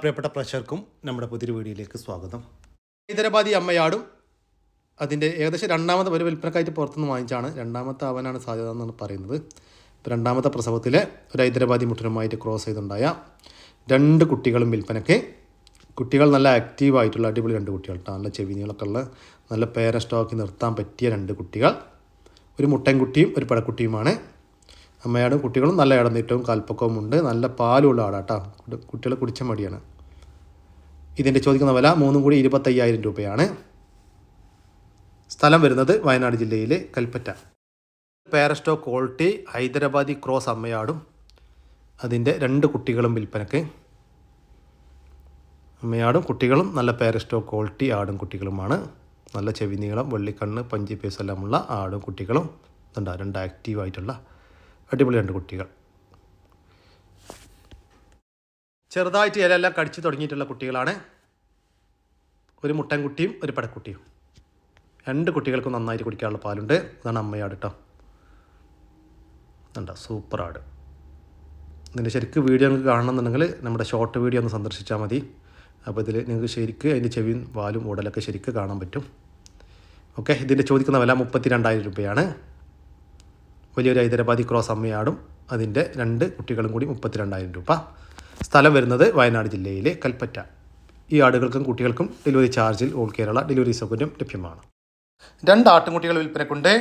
പ്രിയപ്പെട്ട പ്രേക്ഷകർക്കും നമ്മുടെ പുതിയൊരു വീഡിയോയിലേക്ക് സ്വാഗതം. ഹൈദരാബാദി അമ്മയാടും അതിൻ്റെ ഏകദേശം രണ്ടാമത്തെ ഒരു വിൽപ്പനക്കായിട്ട് പുറത്തുനിന്ന് വാങ്ങിച്ചാണ്. രണ്ടാമത്തെ ആവാനാണ് സാധ്യത എന്നാണ് പറയുന്നത്. ഇപ്പോൾ രണ്ടാമത്തെ പ്രസവത്തിലെ ഒരു ഹൈദരാബാദി മുട്ടനുമായിട്ട് ക്രോസ് ചെയ്തുണ്ടായ 2 കുട്ടികളും വിൽപ്പനയ്ക്ക്. കുട്ടികൾ നല്ല ആക്റ്റീവായിട്ടുള്ള അടിപൊളി 2 കുട്ടികൾ കേട്ടോ. നല്ല ചെവിനികളൊക്കെ ഉള്ള നല്ല പേര സ്റ്റോക്കി നിർത്താൻ പറ്റിയ 2 കുട്ടികൾ. ഒരു മുട്ടൻകുട്ടിയും ഒരു പടക്കുട്ടിയുമാണ്. അമ്മയാടും കുട്ടികളും നല്ല ഇടനീട്ടവും കാൽപ്പക്കവും ഉണ്ട്. നല്ല പാലുള്ള ആടാട്ടോ. കുട്ടികൾ കുടിച്ച മടിയാണ്. ഇതിൻ്റെ ചോദിക്കുന്ന വില 3 കൂടി 25,000 രൂപയാണ്. സ്ഥലം വരുന്നത് വയനാട് ജില്ലയിലെ കൽപ്പറ്റ. പേരസ്റ്റോ ക്വാളിറ്റി ഹൈദരാബാദി ക്രോസ് അമ്മയാടും അതിൻ്റെ 2 കുട്ടികളും വിൽപ്പനക്ക്. അമ്മയാടും കുട്ടികളും നല്ല പേരസ്റ്റോ ക്വാളിറ്റി ആടും കുട്ടികളുമാണ്. നല്ല ചെവി നീളം, വെള്ളിക്കണ്ണ്, പഞ്ചി പീസ് എല്ലാമുള്ള ആടും കുട്ടികളും ഇതുണ്ടാവും. 2 ആക്റ്റീവായിട്ടുള്ള അടിപൊളി 2 കുട്ടികൾ. ചെറുതായിട്ട് ഇലയെല്ലാം കടിച്ചു തുടങ്ങിയിട്ടുള്ള കുട്ടികളാണ്. ഒരു മുട്ടൻകുട്ടിയും ഒരു പടക്കുട്ടിയും. 2 കുട്ടികൾക്കും നന്നായിട്ട് കുടിക്കാനുള്ള പാലുണ്ട്. ഇതാണ് അമ്മയാട് കേട്ടോ. ഇതുണ്ടോ സൂപ്പർ ആട്. ഇതിൻ്റെ ശരിക്കും വീഡിയോ നിങ്ങൾക്ക് കാണണമെന്നുണ്ടെങ്കിൽ നമ്മുടെ ഷോർട്ട് വീഡിയോ ഒന്ന് സന്ദർശിച്ചാൽ മതി. അപ്പോൾ ഇതിൽ നിങ്ങൾക്ക് ശരിക്കും അതിൻ്റെ ചെവിയും വാലും ഉടലൊക്കെ ശരിക്കും കാണാൻ പറ്റും. ഓക്കെ, ഇതിൻ്റെ ചോദിക്കുന്ന വില 32,000 രൂപയാണ്. വലിയൊരു ഹൈദരാബാദി ക്രോസ് അമ്മയാടും അതിൻ്റെ 2 കുട്ടികളും കൂടി 32,000 രൂപ. സ്ഥലം വരുന്നത് വയനാട് ജില്ലയിലെ കൽപ്പറ്റ. ഈ ആടുകൾക്കും കുട്ടികൾക്കും ഡെലിവറി ചാർജിൽ ഓൾ കേരള ഡെലിവറി സൗകര്യം ലഭ്യമാണ്. 2 ആട്ടുംകുട്ടികൾ വിൽപ്പനക്കുണ്ട്.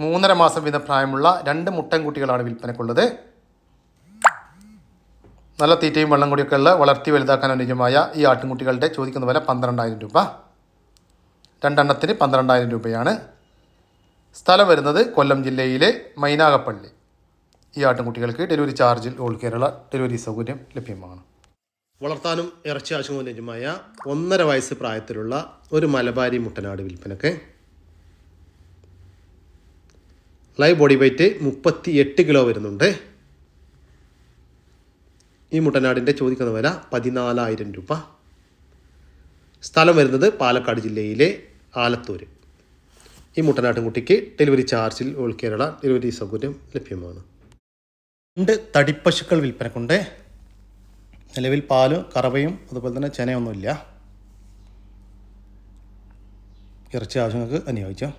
3.5 മാസം വീതം പ്രായമുള്ള 2 മുട്ടൻകുട്ടികളാണ് വിൽപ്പനക്കുള്ളത്. നല്ല തീറ്റയും വെള്ളം കൂടിയൊക്കെ ഉള്ള വളർത്തി വലുതാക്കാൻ അനുയോജ്യമായ ഈ ആട്ടുംകുട്ടികളുടെ ചോദിക്കുന്ന വില 12,000 രൂപ. 2 എണ്ണത്തിന് 12,000 രൂപയാണ്. സ്ഥലം വരുന്നത് കൊല്ലം ജില്ലയിലെ മൈനാഗപ്പള്ളി. ഈ ആട്ടുംകുട്ടികൾക്ക് ഡെലിവറി ചാർജിൽ ഓൾ കേരള ഡെലിവറി സൗകര്യം ലഭ്യമാണ്. വളർത്താനും ഇറച്ചി ആവശ്യവും അനുയോജ്യമായ 1.5 വയസ്സ് പ്രായത്തിലുള്ള ഒരു മലബാരി മുട്ടനാട് വിൽപ്പനക്ക്. ലൈവ് ബോഡി വെയ്റ്റ് 38 കിലോ വരുന്നുണ്ട്. ഈ മുട്ടനാടിൻ്റെ ചോദിക്കുന്ന വില 14,000 രൂപ. സ്ഥലം വരുന്നത് പാലക്കാട് ജില്ലയിലെ ആലത്തൂർ. ഈ മുട്ടനാട്ടുംകുട്ടിക്ക് ഡെലിവറി ചാർജിൽ ഓൾ കേരള ഡെലിവറി സൗകര്യം ലഭ്യമാണ്. 2 തടിപ്പശുക്കൾ വിൽപ്പനക്കുണ്ട്. നിലവിൽ പാലും കറവയും അതുപോലെ തന്നെ ചെനയൊന്നുമില്ല. ഇറച്ചി ആവശ്യങ്ങൾക്ക് അനുയോജ്യം.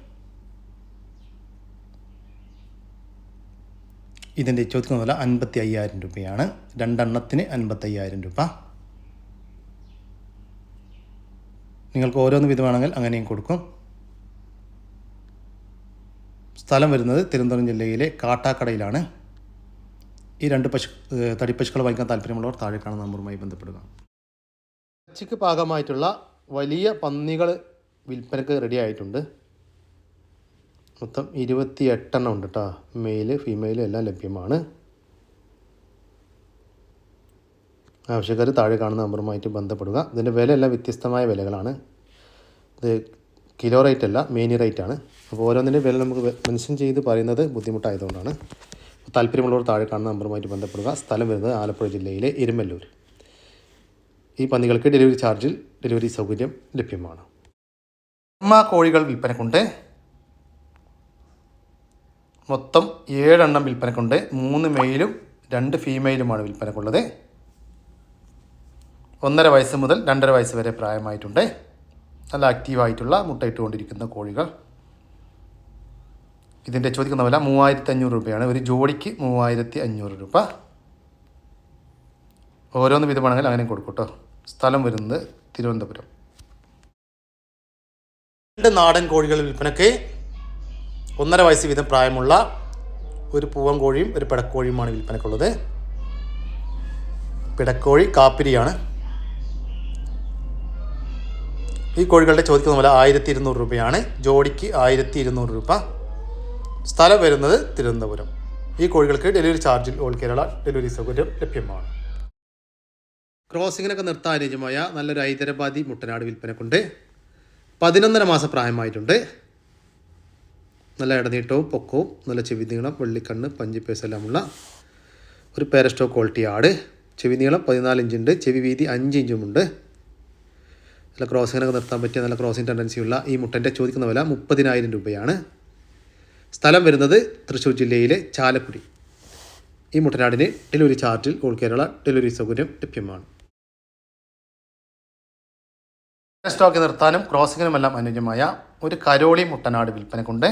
ഇതിൻ്റെ ചോദിക്കുന്ന വില 55,000 രൂപയാണ്. 2 എണ്ണത്തിന് 55,000 രൂപ. നിങ്ങൾക്ക് ഓരോന്ന് വിധമാണെങ്കിൽ അങ്ങനെയും കൊടുക്കും. സ്ഥലം വരുന്നത് തിരുവനന്തപുരം ജില്ലയിലെ കാട്ടാക്കടയിലാണ്. ഈ 2 തടിപ്പശുക്കൾ വാങ്ങിക്കാൻ താല്പര്യമുള്ളവർ താഴെ കാണുന്ന നമ്പറുമായി ബന്ധപ്പെടുക. ഇറച്ചിക്ക് പാകമായിട്ടുള്ള വലിയ പന്നികൾ വിൽപ്പനക്ക് റെഡി ആയിട്ടുണ്ട്. മൊത്തം 28 എണ്ണം ഉണ്ട് കേട്ടോ. മെയില് ഫീമെയിലും എല്ലാം ലഭ്യമാണ്. ആവശ്യക്കാർ താഴെ കാണുന്ന നമ്പറുമായിട്ട് ബന്ധപ്പെടുക. ഇതിൻ്റെ വിലയെല്ലാം വ്യത്യസ്തമായ വിലകളാണ്. ഇത് കിലോ റേറ്റ് അല്ല, മേനി റേറ്റ് ആണ്. അപ്പോൾ ഓരോന്നിൻ്റെ വില നമുക്ക് മെൻഷൻ ചെയ്ത് പറയുന്നത് ബുദ്ധിമുട്ടായതുകൊണ്ടാണ്. താല്പര്യമുള്ളവർ താഴെ കാണുന്ന നമ്പറുമായിട്ട് ബന്ധപ്പെടുക. സ്ഥലം വരുന്നത് ആലപ്പുഴ ജില്ലയിലെ എരുമല്ലൂർ. ഈ പന്നികൾക്ക് ഡെലിവറി ചാർജിൽ ഡെലിവറി സൗകര്യം ലഭ്യമാണ്. അമ്മ കോഴികൾ വിൽപ്പനക്കുണ്ട്. മൊത്തം 7 എണ്ണം വിൽപ്പനക്കുണ്ട്. 3 മെയിലും 2 ഫീമെയിലുമാണ് വിൽപ്പനക്കുള്ളത്. 1.5 വയസ്സ് മുതൽ 2.5 വയസ്സ് വരെ പ്രായമായിട്ടുണ്ട്. നല്ല ആക്റ്റീവായിട്ടുള്ള മുട്ടയിട്ടുകൊണ്ടിരിക്കുന്ന കോഴികൾ. ഇതിൻ്റെ ചോദിക്കുന്ന വില 3,500 രൂപയാണ്. ഒരു ജോഡിക്ക് 3,500 രൂപ. ഓരോന്ന് വിധമാണെങ്കിൽ അങ്ങനെ കൊടുക്കും കേട്ടോ. സ്ഥലം വരുന്നത് തിരുവനന്തപുരം. 2 നാടൻ കോഴികൾ വിൽപ്പനയ്ക്ക്. 1.5 വയസ്സ് വീതം പ്രായമുള്ള ഒരു പൂവൻ കോഴിയും ഒരു പിടക്കോഴിയുമാണ് വിൽപ്പനക്കുള്ളത്. പിടക്കോഴി കാപ്പിരിയാണ്. ഈ കോഴികളുടെ ചോദിക്കുന്ന വില 1,200 രൂപയാണ്. ജോഡിക്ക് 1,200 രൂപ. സ്ഥലം വരുന്നത് തിരുവനന്തപുരം. ഈ കോഴികൾക്ക് ഡെലിവറി ചാർജിൽ ഓൾ കേരള ഡെലിവറി സൗകര്യം ലഭ്യമാണ്. ക്രോസിങ്ങിനൊക്കെ നിർത്താൻ അനുയോജ്യമായ നല്ലൊരു ഹൈദരാബാദി മുട്ടനാട് വിൽപ്പനക്കുണ്ട്. 11.5 മാസം പ്രായമായിട്ടുണ്ട്. നല്ല ഇടനീട്ടവും പൊക്കവും നല്ല ചെവി നീളം, വെള്ളിക്കണ്ണ്, പഞ്ചിപ്പേസ് എല്ലാമുള്ള ഒരു പേരസ്റ്റോ ക്വാളിറ്റി ആട്. ചെവി നീളം 14 ഇഞ്ചുണ്ട്. ചെവി വീതി 5 ഇഞ്ചുമുണ്ട്. നല്ല ക്രോസിങ്ങിനൊക്കെ നിർത്താൻ പറ്റിയ നല്ല ക്രോസിങ് ടെൻഡൻസിയുള്ള ഈ മുട്ടൻ്റെ ചോദിക്കുന്ന വില 30,000 രൂപയാണ്. സ്ഥലം വരുന്നത് തൃശ്ശൂർ ജില്ലയിലെ ചാലക്കുടി. ഈ മുട്ടനാടിന് ഡെലിവറി ചാർജിൽ ഓൾ കേരള ഡെലിവറി സൗകര്യം ലഭ്യമാണ്. സ്റ്റോക്ക് നിർത്താനും ക്രോസിങ്ങിനുമെല്ലാം അനുയോജ്യമായ ഒരു കരോളി മുട്ടനാട് വിൽപ്പനക്കുണ്ട്.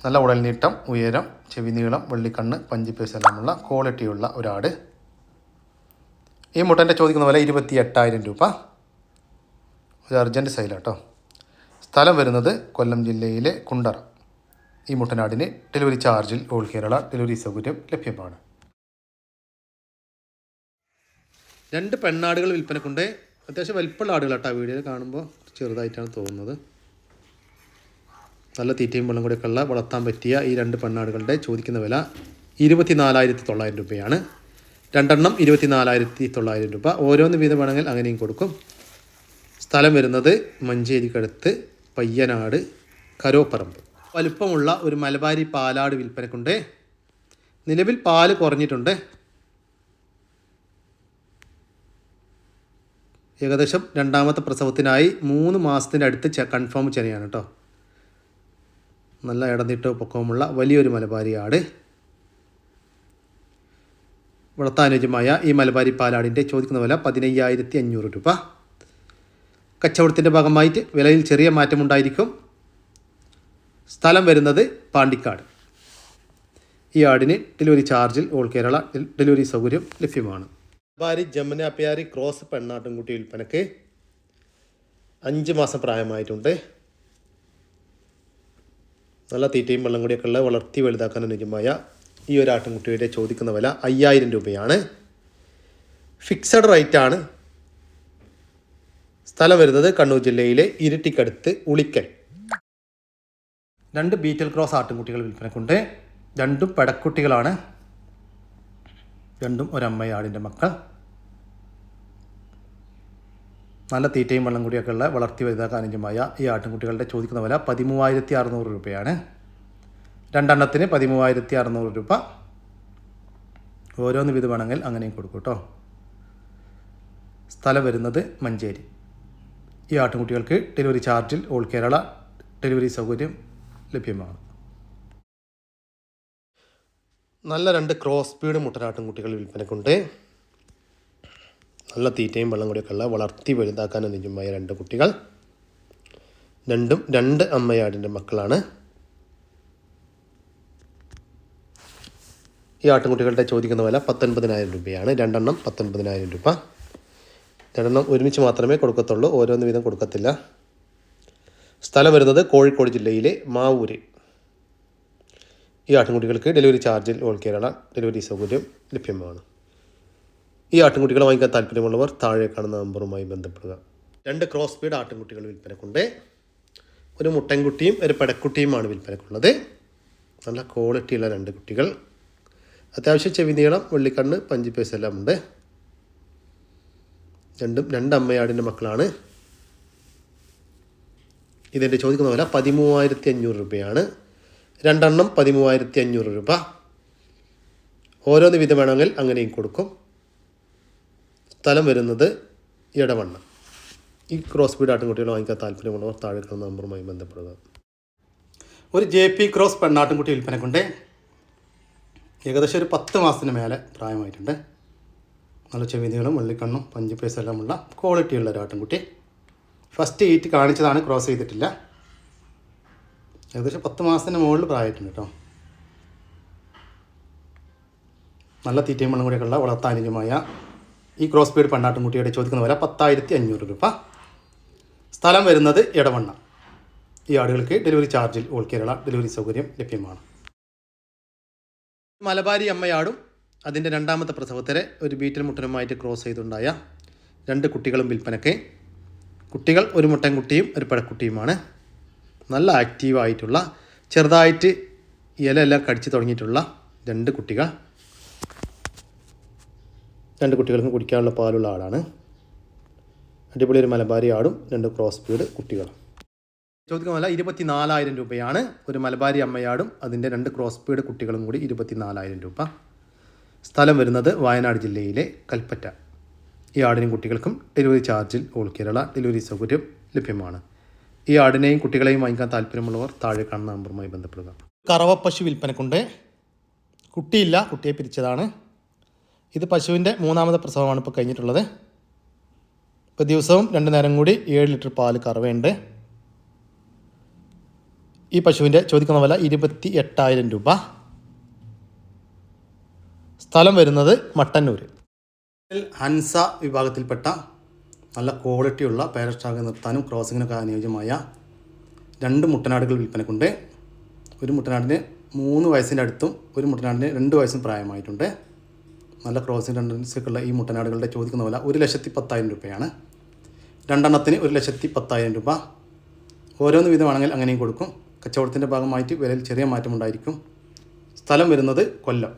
നല്ല ഉടൽ നീട്ടം, ഉയരം, ചെവി നീളം, വെള്ളിക്കണ്ണ്, പഞ്ചിപ്പേസ് എല്ലാമുള്ള ക്വാളിറ്റിയുള്ള ഒരാട്. ഈ മുട്ടൻ്റെ ചോദിക്കുന്ന വില 28,000 രൂപ. ഒരു അർജൻറ്റ് സെയിലാട്ടോ. സ്ഥലം വരുന്നത് കൊല്ലം ജില്ലയിലെ കുണ്ടറ. ഈ മുട്ടനാടിന് ഡെലിവറി ചാർജിൽ ഓൾ കേരള ഡെലിവറി സൗകര്യം ലഭ്യമാണ്. 2 പെണ്ണാടുകൾ വിൽപ്പനക്കുണ്ട്. അത്യാവശ്യം വലിപ്പമുള്ള ആടുകളാട്ടോ. വീഡിയോയിൽ കാണുമ്പോൾ ചെറുതായിട്ടാണ് തോന്നുന്നത്. നല്ല തീറ്റയും വെള്ളം കൂടിയൊക്കെ ഉള്ള വളർത്താൻ പറ്റിയ ഈ 2 പെണ്ണാടുകളുടെ ചോദിക്കുന്ന വില 24,900 രൂപയാണ്. 2 എണ്ണം 24,900 രൂപ. ഓരോന്ന് വീതം വേണമെങ്കിൽ അങ്ങനെയും കൊടുക്കും. സ്ഥലം വരുന്നത് മഞ്ചേരിക്കടുത്ത് പയ്യനാട് കരോപ്പറമ്പ്. വലുപ്പമുള്ള ഒരു മലബാരി പാലാട് വിൽപ്പനക്കുണ്ട്. നിലവിൽ പാല് കുറഞ്ഞിട്ടുണ്ട്. ഏകദേശം 2ാമത്തെ പ്രസവത്തിനായി 3 മാസത്തിൻ്റെ അടുത്ത് കൺഫേം ചെനയാണ് കേട്ടോ. നല്ല ഇടന്നിട്ടോ പൊക്കവുമുള്ള വലിയൊരു മലബാരി ആട്. വളർത്താനുയോജ്യമായ ഈ മലബാരി പാലാടിൻ്റെ ചോദിക്കുന്ന വില 15,500 രൂപ. കച്ചവടത്തിൻ്റെ ഭാഗമായിട്ട് വിലയിൽ ചെറിയ മാറ്റമുണ്ടായിരിക്കും. സ്ഥലം വരുന്നത് പാണ്ടിക്കാട്. ഈ ആടിന് ഡെലിവറി ചാർജിൽ ഓൾ കേരള ഡെലിവറി സൗകര്യം ലഭ്യമാണ്. മലബാരി ജമുന പ്യാരി ക്രോസ് പെണ്ണാട്ടുംകുട്ടി വിൽപ്പനക്ക് 5 മാസം പ്രായമായിട്ടുണ്ട്. നല്ല തീറ്റയും വെള്ളം കൂടിയൊക്കെ ഉള്ള വളർത്തി വലുതാക്കാൻ അനുയോജ്യമായ ഈ ഒരു ആട്ടിൻകുട്ടിയുടെ ചോദിക്കുന്ന വില 5,000 രൂപയാണ്. ഫിക്സഡ് റേറ്റാണ്. സ്ഥലം വരുന്നത് കണ്ണൂർ ജില്ലയിലെ ഇരിട്ടിക്കടുത്ത് ഉളിക്കൽ. 2 ബീറ്റൽ ക്രോസ് ആട്ടിൻകുട്ടികൾ വിൽപ്പനക്കുണ്ട്. 2ഉം പടക്കുട്ടികളാണ്. 2ഉം ഒരമ്മയാടിൻ്റെ മക്കൾ. നല്ല തീറ്റയും വെള്ളം കൂടിയൊക്കെ ഉള്ള വളർത്തി വലുതാക്കാൻ അനുയോജ്യമായ ഈ ആട്ടിൻകുട്ടികളുടെ ചോദിക്കുന്ന വില 13,600 രൂപയാണ്. 2 എണ്ണത്തിന് 13,600 രൂപ. ഓരോന്ന് വീതം വേണമെങ്കിൽ അങ്ങനെയും കൊടുക്കും കേട്ടോ. സ്ഥലം വരുന്നത് മഞ്ചേരി. ഈ ആട്ടിൻകുട്ടികൾക്ക് ഡെലിവറി ചാർജിൽ ഓൾ കേരള ഡെലിവറി സൗകര്യം ലഭ്യമാണ്. നല്ല 2 ക്രോസ് ബീഡ് മുട്ടനാട്ടിൻകുട്ടികൾ വിൽപ്പനക്കുണ്ട്. നല്ല തീറ്റയും വെള്ളം കൂടിയൊക്കെ ഉള്ള വളർത്തി വലുതാക്കാൻ അനുയോജ്യമായ 2 കുട്ടികൾ. 2ഉം 2 അമ്മയാടിൻ്റെ മക്കളാണ്. ഈ ആട്ടിൻകുട്ടികളുടെ ചോദിക്കുന്ന വില 19,000 രൂപയാണ്. 2 എണ്ണം 19,000 രൂപ. 2 എണ്ണം ഒരുമിച്ച് മാത്രമേ കൊടുക്കത്തുള്ളൂ. ഓരോന്ന് വീതം കൊടുക്കത്തില്ല. സ്ഥലം വരുന്നത് കോഴിക്കോട് ജില്ലയിലെ മാവൂര്. ഈ ആട്ടിൻകുട്ടികൾക്ക് ഡെലിവറി ചാർജിൽ ഓൾ കേരള ഡെലിവറി സൗകര്യം ലഭ്യമാണ്. ഈ ആട്ടിൻകുട്ടികളെ വാങ്ങിക്കാൻ താല്പര്യമുള്ളവർ താഴെ കാണുന്ന നമ്പറുമായി ബന്ധപ്പെടുക. 2 ക്രോസ് ബീഡ് ആട്ടിൻകുട്ടികൾ വിൽപ്പനക്കുണ്ട്. ഒരു മുട്ടൻകുട്ടിയും ഒരു പടക്കുട്ടിയുമാണ് വിൽപ്പനക്കുള്ളത്. നല്ല ക്വാളിറ്റിയുള്ള 2 കുട്ടികൾ. അത്യാവശ്യം ചെവി നീളം, വെള്ളിക്കണ്ണ്, പഞ്ചിപ്പേസ് എല്ലാം ഉണ്ട്. 2ഉം 2 അമ്മയാടിൻ്റെ മക്കളാണ്. ഇതിൻ്റെ ചോദിക്കുന്ന വില 13,500 രൂപയാണ്. 2 എണ്ണം 13,500 രൂപ. ഓരോന്ന് വീതം വേണമെങ്കിൽ അങ്ങനെയും കൊടുക്കും. സ്ഥലം വരുന്നത് ഇടവണ്ണ. ഈ ക്രോസ് ബീഡ് ആട്ടിൻകുട്ടികൾ വാങ്ങിക്കാൻ താല്പര്യമുള്ളവർ താഴെ കാണുന്ന നമ്പറുമായി ബന്ധപ്പെടുക. ഒരു JP ക്രോസ് പെണ്ണാട്ടിൻകുട്ടി വിൽപ്പനക്കുണ്ട്. ഏകദേശം ഒരു 10 മാസത്തിന് മേലെ പ്രായമായിട്ടുണ്ട്. നല്ല ചെവി നീളം, വെള്ളിക്കണ്ണും പഞ്ചിപ്പേസ് എല്ലാമുള്ള ക്വാളിറ്റിയുള്ള ഒരു ആട്ടിൻകുട്ടി. ഫസ്റ്റ് ഈറ്റ് കാണിച്ചതാണ്, ക്രോസ് ചെയ്തിട്ടില്ല. ഏകദേശം 10 മാസത്തിന് മുകളിൽ പ്രായമായിട്ടുണ്ട് കേട്ടോ. നല്ല തീറ്റയും വെള്ളം കൂടിയൊക്കെ ഉള്ള വളർത്താനുയോജ്യമായ ഈ ക്രോസ് ബീഡ് പെണ്ണാട്ടിൻകുട്ടിയുടെ ചോദിക്കുന്ന വില 10,500 രൂപ. സ്ഥലം വരുന്നത് ഇടവണ്ണ. ഈ ആടുകൾക്ക് ഡെലിവറി ചാർജിൽ ഓൾ കേരള ഡെലിവറി സൗകര്യം ലഭ്യമാണ്. മലബാരി അമ്മയാടും അതിൻ്റെ 2ാമത്തെ പ്രസവത്തിലെ ഒരു ബീറ്റൽ മുട്ടനുമായിട്ട് ക്രോസ് ചെയ്തുണ്ടായ 2 കുട്ടികളും വിൽപ്പനയ്ക്ക്. കുട്ടികൾ ഒരു മുട്ടൻകുട്ടിയും ഒരു പടക്കുട്ടിയുമാണ്. നല്ല ആക്റ്റീവായിട്ടുള്ള, ചെറുതായിട്ട് ഇലയെല്ലാം കടിച്ച് തുടങ്ങിയിട്ടുള്ള 2 കുട്ടികൾ. 2 കുട്ടികൾക്കും കുടിക്കാനുള്ള പാലുള്ള ആടാണ്. അടിപൊളി ഒരു മലബാരി ആടും 2 ക്രോസ് ബീഡ് കുട്ടികളും. ചോദിക്കുന്ന വില 24,000 രൂപയാണ്. ഒരു മലബാരി അമ്മയാടും അതിൻ്റെ 2 ക്രോസ് ബീഡ് കുട്ടികളും കൂടി 24,000 രൂപ. സ്ഥലം വരുന്നത് വയനാട് ജില്ലയിലെ കൽപ്പറ്റ. ഈ ആടിനും കുട്ടികൾക്കും ഡെലിവറി ചാർജിൽ ഓൾ കേരള ഡെലിവറി സൗകര്യം ലഭ്യമാണ്. ഈ ആടിനെയും കുട്ടികളെയും വാങ്ങിക്കാൻ താല്പര്യമുള്ളവർ താഴെ കാണുന്ന നമ്പറുമായി ബന്ധപ്പെടുക. കറവ പശു വിൽപ്പനക്കുണ്ട്. കുട്ടിയില്ല, കുട്ടിയെ പിരിച്ചതാണ്. ഇത് പശുവിൻ്റെ 3ാമത്തെ പ്രസവമാണ് ഇപ്പോൾ കഴിഞ്ഞിട്ടുള്ളത്. ഇപ്പോൾ ദിവസവും 2 നേരം കൂടി 7 ലിറ്റർ പാല് കറവയുണ്ട്. ഈ പശുവിൻ്റെ ചോദിക്കുന്ന വില 28,000 രൂപ. സ്ഥലം വരുന്നത് മട്ടന്നൂർ. ഹൻസ വിഭാഗത്തിൽപ്പെട്ട നല്ല ക്വാളിറ്റിയുള്ള പാരസ്റ്റാഗ് നിർത്താനും ക്രോസിങ്ങിനൊക്കെ അനുയോജ്യമായ 2 മുട്ടനാടുകൾ വിൽപ്പനക്കുണ്ട്. ഒരു മുട്ടനാടിന് 3 വയസ്സിൻ്റെ അടുത്തും ഒരു മുട്ടനാടിന് 2 വയസ്സും പ്രായമായിട്ടുണ്ട്. നല്ല ക്രോസിംഗ് ടെൻഡൻസിയൊക്കെയുള്ള ഈ മുട്ടനാടുകളുടെ ചോദിക്കുന്ന വില 1,10,000 രൂപയാണ്. 2 എണ്ണത്തിന് 1,10,000 രൂപ. ഓരോന്ന് വീതമാണെങ്കിൽ അങ്ങനെയും കൊടുക്കും. കച്ചവടത്തിൻ്റെ ഭാഗമായിട്ട് വിലയിൽ ചെറിയ മാറ്റമുണ്ടായിരിക്കും. സ്ഥലം വരുന്നത് കൊല്ലം.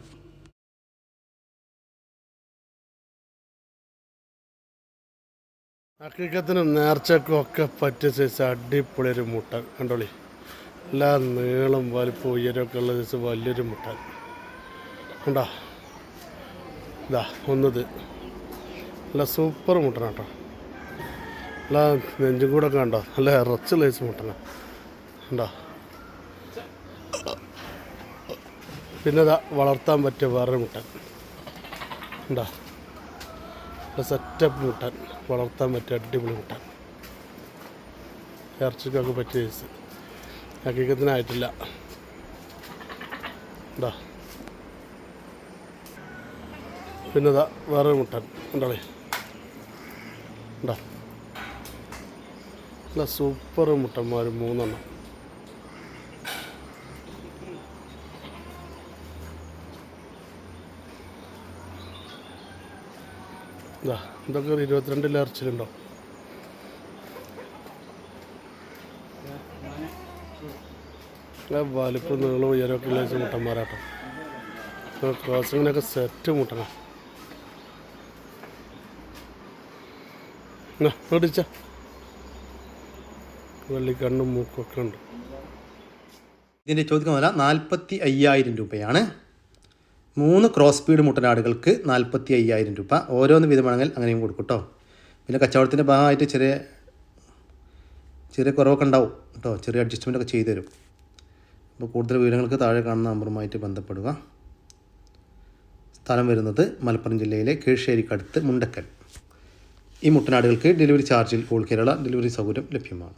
ഹക്കീക്കത്തിനും നേർച്ചക്കും ഒക്കെ പറ്റിയ സൈസ് അടിപൊളി ഒരു മുട്ടൻ കണ്ടോളി. എല്ലാ നീളം വലിപ്പം ഉയരമൊക്കെ ഉള്ള സൈസ് വലിയൊരു മുട്ടൻ ഉണ്ടോ. ഇതാ ഒന്നത് നല്ല സൂപ്പർ മുട്ടനാട്ടോ. നല്ല നെഞ്ചും കൂടെ ഒക്കെ കണ്ടോ, നല്ല ഇറച്ച് ലൈസ് മുട്ടന ഉണ്ടോ. പിന്നെ ഇതാ വളർത്താൻ പറ്റിയ വേറൊരു മുട്ടൻ ഉണ്ടോ. സെറ്റപ്പ് മുട്ടൻ, വളർത്താൻ പറ്റിയ അടിപൊളി മുട്ടൻ, ഇറച്ചിക്കൊക്കെ പറ്റിയ സൈസ്. ഹക്കീക്കത്തിനായിട്ടില്ല ഉണ്ടോ. പിന്നെ ഇതാ വേറൊരു മുട്ടൻ ഉണ്ടോളേ ഉണ്ടോ. നല്ല സൂപ്പർ മുട്ടന്മാർ 3 എണ്ണം. ഇതാ ഇതൊക്കെ ഒരു 22 ഇറച്ചിലുണ്ടോ. വലിപ്പം നീളം ഉയരമൊക്കെ ഉള്ള മുട്ടന്മാരാട്ടോ. ക്രോസിങ്ങിനൊക്കെ സെറ്റ് മുട്ടണ പിടിച്ച വെള്ളിക്കണ്ണും മൂക്കൊക്കെ ഉണ്ട്. ഇതിൻ്റെ ചോദിക്കുന്ന വില 45,000 രൂപയാണ്. 3 ക്രോസ് സ്പീഡ് മുട്ടനാടുകൾക്ക് 45,000 രൂപ. ഓരോന്ന് വീതമാണെങ്കിൽ അങ്ങനെയും കൊടുക്കും കേട്ടോ. പിന്നെ കച്ചവടത്തിൻ്റെ ഭാഗമായിട്ട് ചെറിയ കുറവൊക്കെ ഉണ്ടാവും കേട്ടോ. ചെറിയ അഡ്ജസ്റ്റ്മെൻ്റ് ഒക്കെ ചെയ്തു തരും. അപ്പോൾ കൂടുതൽ വിവരങ്ങൾക്ക് താഴെ കാണുന്ന നമ്പറുമായിട്ട് ബന്ധപ്പെടുക. സ്ഥലം വരുന്നത് മലപ്പുറം ജില്ലയിലെ കീഴ്ശ്ശേരിക്കടുത്ത് മുണ്ടക്കൽ. ഈ മുട്ടനാടുകൾക്ക് ഡെലിവറി ചാർജിൽ ഓൾ കേരള ഡെലിവറി സൗകര്യം ലഭ്യമാണ്.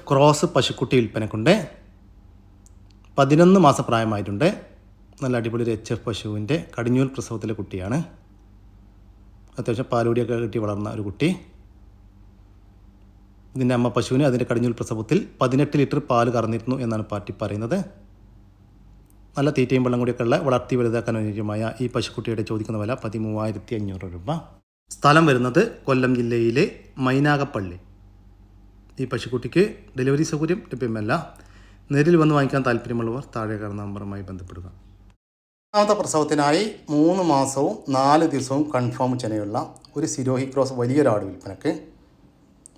ക്രോസ് പശുക്കുട്ടി വിൽപ്പനക്കുണ്ട്. 11 മാസം പ്രായമായിട്ടുണ്ട്. നല്ല അടിപൊളി ഒരു HF പശുവിൻ്റെ കടിഞ്ഞൂൽ പ്രസവത്തിലെ കുട്ടിയാണ്. അത്യാവശ്യം പാലുകൂടിയൊക്കെ കിട്ടി വളർന്ന ഒരു കുട്ടി. ഇതിൻ്റെ അമ്മ പശുവിന് അതിൻ്റെ കടിഞ്ഞൂൽ പ്രസവത്തിൽ 18 ലിറ്റർ പാല് കറന്നിരുന്നു എന്നാണ് പാർട്ടി പറയുന്നത്. നല്ല തീറ്റയും വെള്ളം കൂടിയൊക്കെ ഉള്ള വളർത്തി വലുതാക്കാൻ അനുയോജ്യമായ ഈ പശുക്കുട്ടിയുടെ ചോദിക്കുന്ന വില 13,500 രൂപ. സ്ഥലം വരുന്നത് കൊല്ലം ജില്ലയിലെ മൈനാഗപ്പള്ളി. ഈ പശുക്കുട്ടിക്ക് ഡെലിവറി സൗകര്യം ലഭ്യമല്ല. നേരിൽ വന്ന് വാങ്ങിക്കാൻ താല്പര്യമുള്ളവർ താഴെ കാണുന്ന നമ്പറുമായി ബന്ധപ്പെടുക. 3ാമത്തെ പ്രസവത്തിനായി 3 മാസവും 4 ദിവസവും കൺഫേം ചെനയുള്ള ഒരു സിരോഹി ക്രോസ് വലിയൊരാട് വിൽപ്പനക്ക്.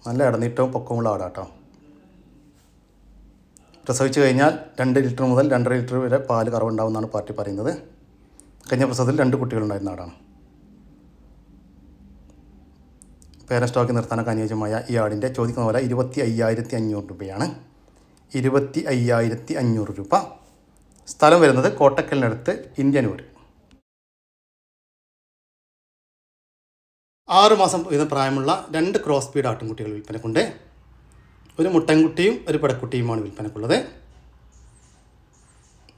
നല്ല ഇടനീട്ടവും പൊക്കമുള്ള ആടാട്ടോ. പ്രസവിച്ച് കഴിഞ്ഞാൽ 2 ലിറ്റർ മുതൽ 2.5 ലിറ്റർ വരെ പാല് കറവുണ്ടാവുമെന്നാണ് പാർട്ടി പറയുന്നത്. കഴിഞ്ഞ പ്രസവത്തിൽ 2 കുട്ടികളുണ്ടായിരുന്ന ആടാണ്. പേരൻ സ്റ്റോക്ക് നിർത്താനൊക്കെ അനുയോജ്യമായ ഈ ആടിൻ്റെ ചോദിക്കുന്ന വില 25,500 രൂപയാണ്. 25,500 രൂപ. സ്ഥലം വരുന്നത് കോട്ടക്കലിനടുത്ത് ഇന്ത്യനൂർ. 6 മാസം വീതം പ്രായമുള്ള 2 ക്രോസ് സ്പീഡ് ആട്ടിൻകുട്ടികൾ വിൽപ്പനക്കുണ്ട്. ഒരു മുട്ടൻകുട്ടിയും ഒരു പെടക്കുട്ടിയുമാണ് വിൽപ്പനക്കുള്ളത്.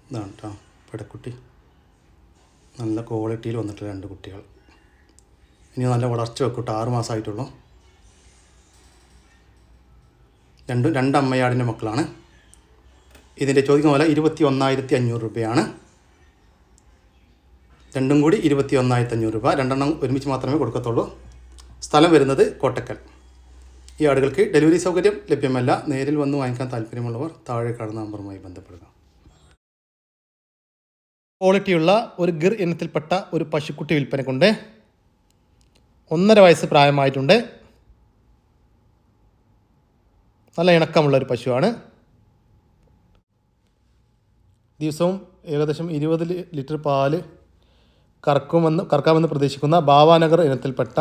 ഇതാണ് കേട്ടോ പെടക്കുട്ടി. നല്ല ക്വാളിറ്റിയിൽ വന്നിട്ടുള്ള 2 കുട്ടികൾ. ഇനി നല്ല വളർച്ച വെക്കൂട്ടോ. 6 മാസമായിട്ടുള്ളൂ. രണ്ട് അമ്മയാടിൻ്റെ മക്കളാണ്. ഇതിൻ്റെ ചോദിക്കുന്ന വില 21,500 രൂപയാണ്. രണ്ടും കൂടി 21,500 രൂപ. 2 എണ്ണം ഒരുമിച്ച് മാത്രമേ കൊടുക്കത്തുള്ളൂ. സ്ഥലം വരുന്നത് കോട്ടക്കൽ. ഈ ആടുകൾക്ക് ഡെലിവറി സൗകര്യം ലഭ്യമല്ല. നേരിൽ വന്ന് വാങ്ങിക്കാൻ താല്പര്യമുള്ളവർ താഴെ കാണുന്ന നമ്പറുമായി ബന്ധപ്പെടുക. ക്വാളിറ്റിയുള്ള ഒരു ഗിർ ഇനത്തിൽപ്പെട്ട ഒരു പശുക്കുട്ടി വിൽപ്പനക്കുണ്ട്. 1.5 വയസ്സ് പ്രായമായിട്ടുണ്ട്. നല്ല ഇണക്കമുള്ള ഒരു പശുവാണ്. ദിവസവും ഏകദേശം 20 ലിറ്റർ പാല് കറക്കാമെന്ന് പ്രതീക്ഷിക്കുന്ന ഭാവാനഗർ ഇനത്തിൽപ്പെട്ട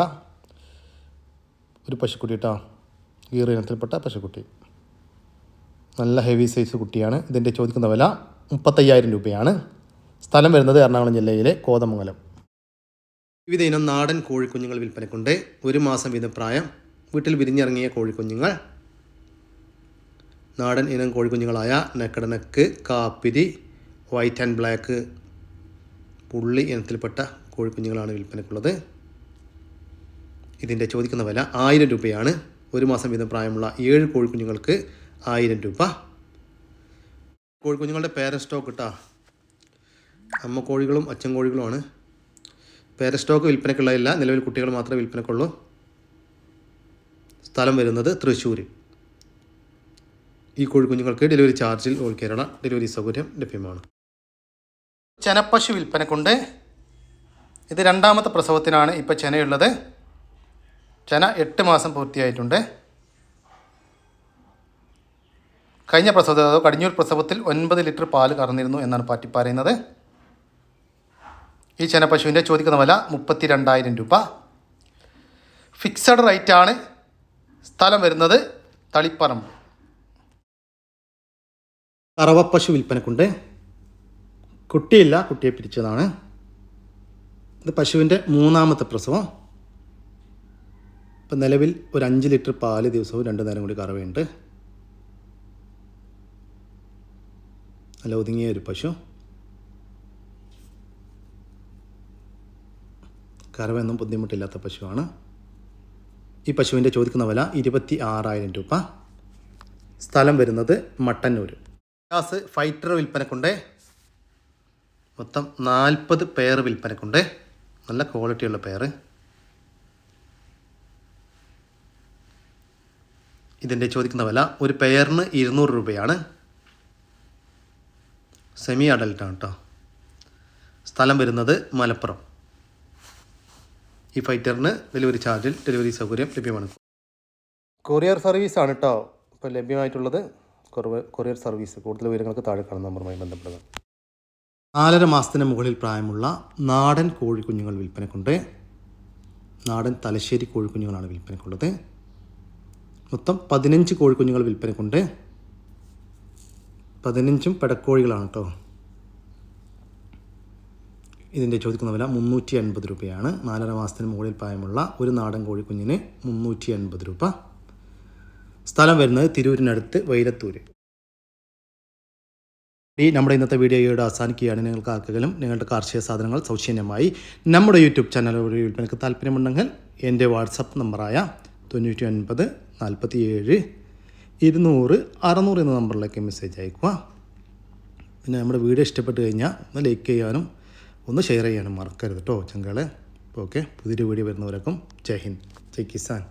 ഒരു പശുക്കുട്ടി കേട്ടോ. ഗീർ ഇനത്തിൽപ്പെട്ട പശുക്കുട്ടി. നല്ല ഹെവി സൈസ് കുട്ടിയാണ്. ഇതിൻ്റെ ചോദിക്കുന്ന വില 35,000 രൂപയാണ്. സ്ഥലം വരുന്നത് എറണാകുളം ജില്ലയിലെ കോതമംഗലം. വിവിധ ഇനം നാടൻ കോഴിക്കുഞ്ഞുങ്ങൾ വിൽപ്പനക്കുണ്ട്. 1 മാസം വീതം പ്രായം, വീട്ടിൽ വിരിഞ്ഞിറങ്ങിയ കോഴിക്കുഞ്ഞുങ്ങൾ. നാടൻ ഇനം കോഴിക്കുഞ്ഞുങ്ങളായ നെക്കടനക്ക്, കാപ്പിരി, വൈറ്റ് ആൻഡ് ബ്ലാക്ക്, പുള്ളി ഇനത്തിൽപ്പെട്ട കോഴിക്കുഞ്ഞുങ്ങളാണ് വിൽപ്പനക്കുള്ളത്. ഇതിൻ്റെ ചോദിക്കുന്ന വില 1000 രൂപയാണ്. 1 മാസം വീതം പ്രായമുള്ള 7 കോഴിക്കുഞ്ഞുങ്ങൾക്ക് 1000 രൂപ. കോഴിക്കുഞ്ഞുങ്ങളുടെ പേരൻ സ്റ്റോക്ക് ഇട്ടാ അമ്മ കോഴികളും അച്ഛൻ കോഴികളുമാണ്. പേരൻ സ്റ്റോക്ക് വിൽപ്പനക്കുള്ളതല്ല, നിലവിൽ കുട്ടികൾ മാത്രമേ വിൽപ്പനക്കുള്ളൂ. സ്ഥലം വരുന്നത് തൃശ്ശൂർ. ഈ കോഴിക്കുഞ്ഞുങ്ങൾക്ക് ഡെലിവറി ചാർജിൽ ഓൾ കേരള ഡെലിവറി സൗകര്യം ലഭ്യമാണ്. ചെനപ്പശു വിൽപ്പനക്കുണ്ട്. ഇത് 2ാമത്തെ പ്രസവത്തിനാണ് ഇപ്പോൾ ചെനയുള്ളത്. ചെന 8 മാസം പൂർത്തിയായിട്ടുണ്ട്. കഴിഞ്ഞ പ്രസവത്തിൽ കടിഞ്ഞൂർ പ്രസവത്തിൽ 9 ലിറ്റർ പാല് കറന്നിരുന്നു എന്നാണ് പാറ്റി പറയുന്നത്. ഈ ചെനപ്പശുവിൻ്റെ ചോദിക്കുന്ന വില 32,000 രൂപ. ഫിക്സഡ് റേറ്റാണ്. സ്ഥലം വരുന്നത് തളിപ്പറമ്പ്. കറവപ്പശു വിൽപ്പനക്കുണ്ട്. കുട്ടിയില്ല, കുട്ടിയെ പിരിച്ചതാണ്. ഇത് പശുവിൻ്റെ 3ാമത്തെ പ്രസവം. ഇപ്പം നിലവിൽ ഒരു 5 ലിറ്റർ പാല് ദിവസവും 2 നേരം കൂടി കറവയുണ്ട്. നല്ല ഒതുങ്ങിയ ഒരു പശു. കറവയൊന്നും ബുദ്ധിമുട്ടില്ലാത്ത പശുവാണ്. ഈ പശുവിൻ്റെ ചോദിക്കുന്ന വില 26,000 രൂപ. സ്ഥലം വരുന്നത് മട്ടന്നൂർ. Gas fighter വിൽപ്പനക്കുണ്ട്. മൊത്തം 40 പെയർ വിൽപ്പനക്കുണ്ട്. നല്ല ക്വാളിറ്റിയുള്ള പെയർ. ഇതിൻ്റെ ചോദിക്കുന്ന വില ഒരു പെയറിന് 200 രൂപയാണ്. സെമി അഡൽട്ടാണ് കേട്ടോ. സ്ഥലം വരുന്നത് മലപ്പുറം. ഈ ഫൈറ്ററിന് ഡെലിവറി ചാർജിൽ ഡെലിവറി സൗകര്യം ലഭ്യമാണ്. കൊറിയർ സർവീസാണ് കേട്ടോ ഇപ്പോൾ ലഭ്യമായിട്ടുള്ളത്. Courier service. കൂടുതൽ വിവരങ്ങൾക്ക് താഴെ കാണുന്ന നമ്പറുമായി ബന്ധപ്പെടുക. 4.5 മാസത്തിന് മുകളിൽ പ്രായമുള്ള നാടൻ കോഴിക്കുഞ്ഞുങ്ങൾ വിൽപ്പനക്കുണ്ട്. നാടൻ തലശ്ശേരി കോഴിക്കുഞ്ഞുങ്ങളാണ് വിൽപ്പനക്കുള്ളത്. മൊത്തം 15 കോഴിക്കുഞ്ഞുങ്ങൾ വിൽപ്പനക്കുണ്ട്. 15ഉം പെടക്കോഴികളാണ് കേട്ടോ. ഇതിൻ്റെ ചോദിക്കുന്ന വില 380 രൂപയാണ്. 4.5 മാസത്തിന് മുകളിൽ പ്രായമുള്ള ഒരു നാടൻ കോഴിക്കുഞ്ഞിന് 380 രൂപ. സ്ഥലം വരുന്നത് തിരൂരിനടുത്ത് വൈരത്തൂർ. നമ്മുടെ ഇന്നത്തെ വീഡിയോയുടെ അവസാനിക്കുകയാണ്. നിങ്ങൾക്ക് ആർക്കെങ്കിലും നിങ്ങളുടെ കാർഷിക സാധനങ്ങൾ സൗജന്യമായി നമ്മുടെ യൂട്യൂബ് ചാനൽ വഴി വിൽപ്പനയ്ക്ക് താല്പര്യമുണ്ടെങ്കിൽ എൻ്റെ വാട്സപ്പ് നമ്പറായ 99 47 200 600 എന്ന നമ്പറിലേക്ക് മെസ്സേജ് അയക്കുക. പിന്നെ നമ്മുടെ വീഡിയോ ഇഷ്ടപ്പെട്ട് കഴിഞ്ഞാൽ ഒന്ന് ലൈക്ക് ചെയ്യാനും ഒന്ന് ഷെയർ ചെയ്യാനും മറക്കരുത് കേട്ടോ ചങ്കളെ. ഓക്കെ, പുതിയൊരു വീഡിയോ വരുന്നവരേക്കും ജയ് ഹിന്ദ്, ജയ് കിസാൻ.